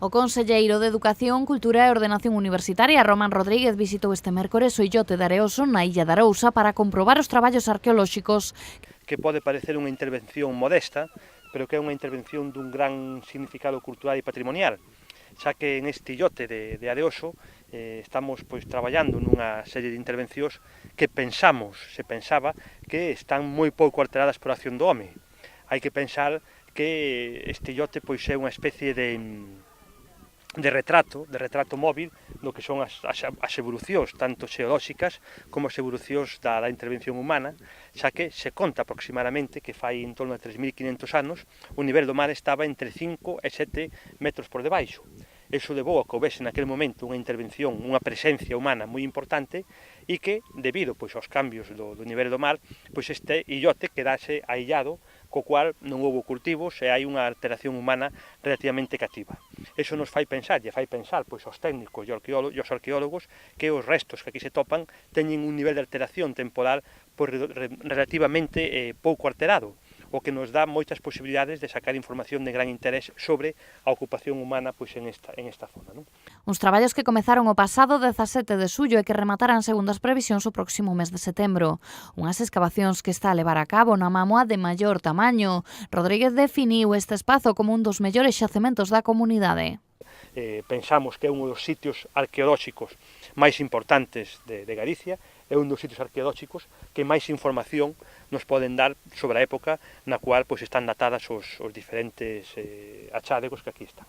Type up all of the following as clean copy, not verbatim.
O conselleiro de Educación, Cultura e Ordenación Universitaria, Román Rodríguez, visitou este mércores o illote de Areoso na Illa de Arousa para comprobar os traballos arqueolóxicos. Que pode parecer unha intervención modesta, pero que é unha intervención dun gran significado cultural e patrimonial, xa que neste illote de Areoso estamos traballando nunha serie de intervencións que se pensaba que están moi pouco alteradas por a acción do home. Hai que pensar que este illote é unha especie de retrato móvil do que son as evolucións tanto xeolóxicas como as evolucións da intervención humana, xa que se conta aproximadamente que fai en torno a 3.500 anos o nivel do mar estaba entre 5 e 7 metros por debaixo. Eso levou a que houvese naquele momento unha intervención, unha presencia humana moi importante e que, debido aos cambios do nivel do mar, este illote quedase aillado, co cual non houbo cultivos e hai unha alteración humana relativamente cativa. Eso nos fai pensar, aos técnicos e aos arqueólogos que os restos que aquí se topan teñen un nivel de alteración temporal relativamente pouco alterado, o que nos dá moitas posibilidades de sacar información de gran interés sobre a ocupación humana en esta zona. Non? Uns traballos que comezaron o pasado 17 de xullo e que rematarán segundo as previsións o próximo mes de setembro. Unhas excavacións que está a levar a cabo na Mamoa de maior tamaño. Rodríguez definiu este espazo como un dos mellores xacementos da comunidade. Pensamos que é un dos sitios arqueolóxicos máis importantes de Galicia, é un dos sitios arqueolóxicos que máis información nos poden dar sobre a época na cual están datadas os diferentes achádegos que aquí están.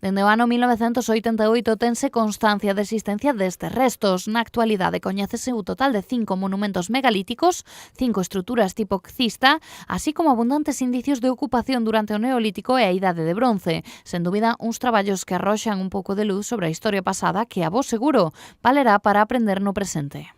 Dende o ano 1988 tense constancia de existencia destes restos. Na actualidade coñécese un total de 5 monumentos megalíticos, 5 estruturas tipo cista, así como abundantes indicios de ocupación durante o Neolítico e a Idade de Bronce. Sen dúbida, uns traballos que arroxan un pouco de luz sobre a historia pasada que, a vos seguro, valerá para aprender no presente.